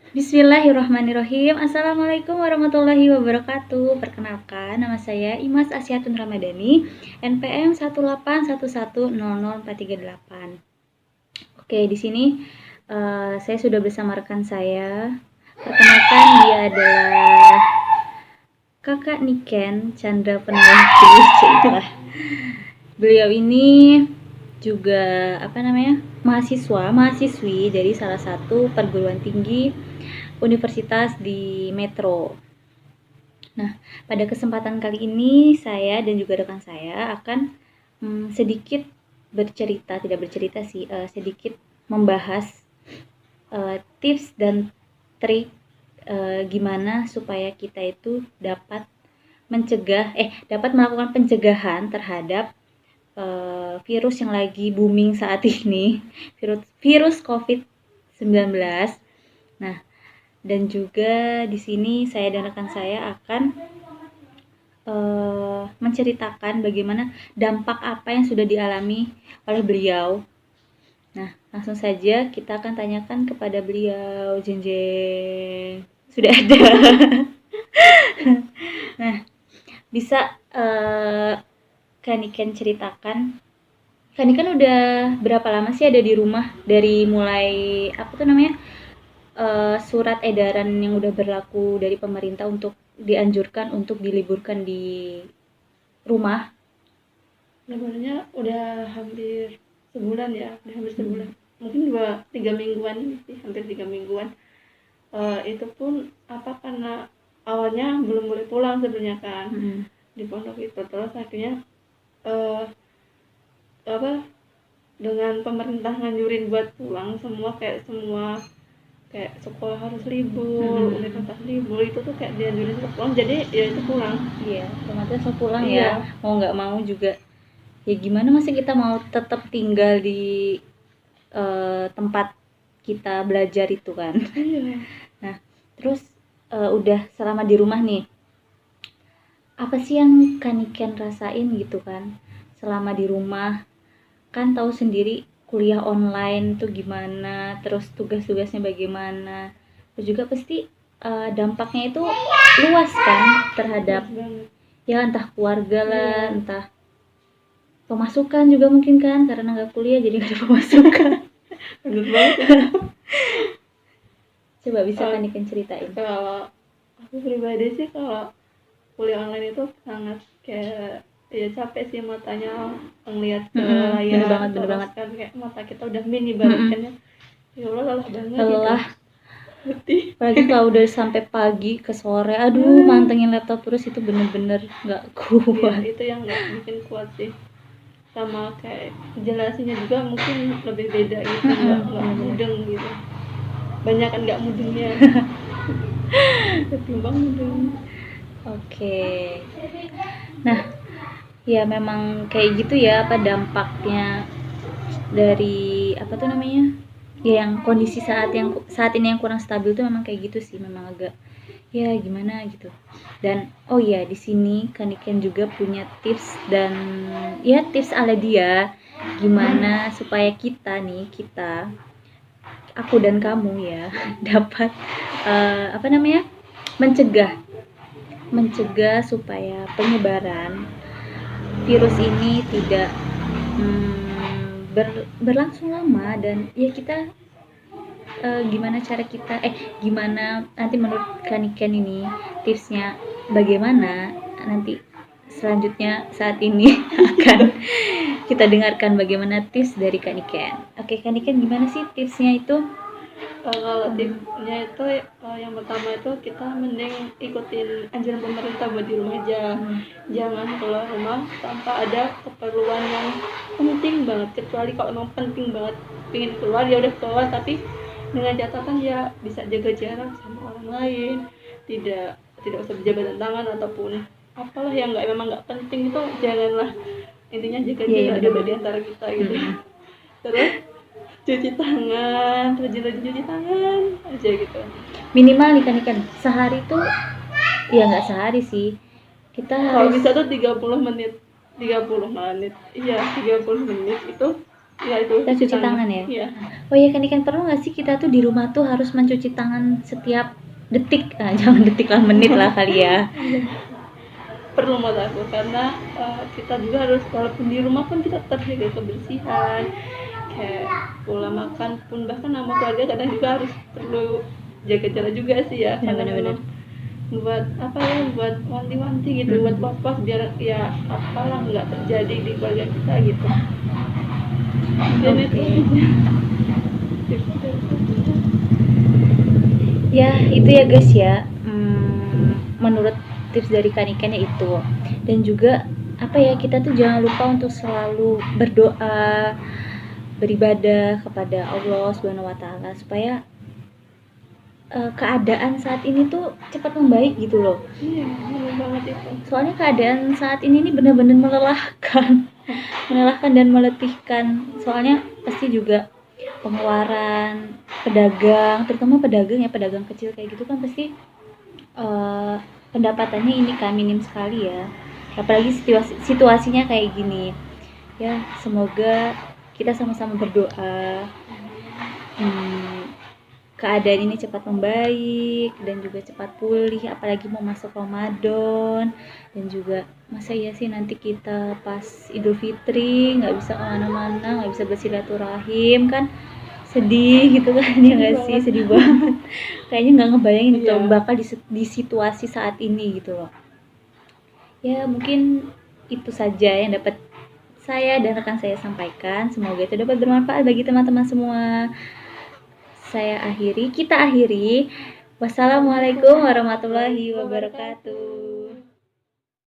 Bismillahirrahmanirrahim. Assalamualaikum warahmatullahi wabarakatuh. Perkenalkan, nama saya Imas Asyatun Ramadhani, NPM 181100438. Oke, di sini saya sudah bersama rekan saya. Perkenalkan, dia adalah Kakak Niken Chandra Peneliti. Beliau ini juga mahasiswi dari salah satu perguruan tinggi universitas di Metro. Nah, pada kesempatan kali ini saya dan juga rekan saya akan sedikit sedikit membahas tips dan trik gimana supaya kita itu dapat melakukan pencegahan terhadap virus yang lagi booming saat ini, virus COVID-19. Nah, dan juga di sini saya dan rekan saya akan menceritakan bagaimana dampak apa yang sudah dialami oleh beliau. Nah, langsung saja kita akan tanyakan kepada beliau. Jeng jeng. Sudah ada. Nah, bisa Kaniken ceritakan. Kaniken udah berapa lama sih ada di rumah? Dari mulai surat edaran yang udah berlaku dari pemerintah untuk dianjurkan untuk diliburkan di rumah? Sebenarnya udah hampir sebulan ya, mungkin 2-3 mingguan ini sih, hampir 3 mingguan. Itu pun karena awalnya belum boleh pulang sebenarnya kan di pondok itu, terus akhirnya dengan pemerintah nganjurin buat pulang semua kayak sekolah harus libur, universitas libur, itu tuh kayak dianjurin untuk pulang, jadi ya itu pulang. Iya, otomatis mau pulang ya, mau nggak mau juga. Ya gimana masih kita mau tetap tinggal di tempat kita belajar itu kan. Iya. Nah, terus udah selama di rumah nih, apa sih yang Kaniken rasain gitu kan selama di rumah? Kan tahu sendiri kuliah online tuh gimana, terus tugas-tugasnya bagaimana, terus juga pasti dampaknya itu luas kan terhadap ya entah keluarga lah, entah pemasukan juga mungkin kan, karena nggak kuliah jadi nggak ada pemasukan. Bener banget. Coba bisa kan Ikan ceritain? Kalau aku pribadi sih, kalau kuliah online itu sangat kayak ya capek sih matanya ngelihat ke layar, bener banget kan kayak mata kita udah mini banget kan ya Allah, lelah banget lelah gitu. apalagi kalau udah sampai pagi ke sore, aduh mantengin laptop terus, itu bener-bener nggak kuat. Itu yang nggak bikin kuat sih, sama kayak jelasinnya juga mungkin lebih beda gitu, nggak mudeng gitu, banyak kan nggak mudengnya ketimbang mudeng. Oke. Nah, ya memang kayak gitu ya, dampaknya dari ya yang kondisi saat ini yang kurang stabil tuh memang kayak gitu sih, memang agak ya gimana gitu. Dan oh ya, di sini Kaniken juga punya tips dan ya tips ala dia gimana supaya kita aku dan kamu ya dapat mencegah supaya penyebaran virus ini tidak berlangsung lama. Dan ya kita gimana nanti menurut Kaniken ini tipsnya bagaimana nanti selanjutnya saat ini akan kita dengarkan bagaimana tips dari Kaniken. Oke, Kaniken gimana sih tipsnya itu? Kalau tipsnya itu yang pertama itu kita mending ikutin anjuran pemerintah buat di rumah aja. Jangan keluar rumah tanpa ada keperluan yang penting banget, kecuali kalau emang penting banget pengen keluar ya udah keluar, tapi dengan catatan ya bisa jaga jarak sama orang lain, tidak usah berjabat tangan ataupun apalah yang memang nggak penting, itu janganlah, intinya jaga jarak juga di antara kita gitu. Terus cuci tangan, rajin-rajin cuci tangan aja gitu. Minimal nih kan sehari tuh, ya nggak sehari sih, kita kalau bisa tuh 30 menit. Iya, 30 menit itu Ya itu Kita cuci tangan ya. Iya. Oh ya kan perlu nggak sih kita tuh di rumah tuh harus mencuci tangan setiap detik? Nah, jangan detik lah, menit lah kali ya. Perlu menurut aku karena kita juga harus, walaupun di rumah pun kita tetap jaga kebersihan, kayak pola makan pun, bahkan sama keluarga kadang juga harus perlu jaga jarak juga sih ya, karena Benar-benar. memang buat apa ya, buat wanti-wanti gitu, buat was-was biar ya apalah nggak terjadi di keluarga kita gitu. Dan itu tips dari saya. Ya itu ya guys ya. Menurut tips dari Kanikennya itu, dan juga apa ya, kita tuh jangan lupa untuk selalu berdoa, beribadah kepada Allah Subhanahu wa taala supaya keadaan saat ini tuh cepat membaik gitu loh. Iya, benar banget itu. Soalnya keadaan saat ini nih benar-benar melelahkan. Melelahkan dan meletihkan. Soalnya pasti juga pengeluaran pedagang, terutama pedagang ya, pedagang kecil kayak gitu kan pasti pendapatannya ini kan minim sekali ya. Apalagi situasinya kayak gini. Ya, semoga kita sama-sama berdoa keadaan ini cepat membaik dan juga cepat pulih, apalagi mau masuk Ramadan. Dan juga masa iya sih nanti kita pas Idul Fitri nggak bisa kemana-mana, nggak bisa bersilaturahim kan, sedih gitu kan ya nggak sih, sedih banget. Kayaknya nggak ngebayangin gitu bakal di situasi saat ini gitu loh. Ya mungkin itu saja yang dapat saya dan rekan saya sampaikan, semoga itu dapat bermanfaat bagi teman-teman semua. Kita akhiri. Wassalamualaikum warahmatullahi wabarakatuh.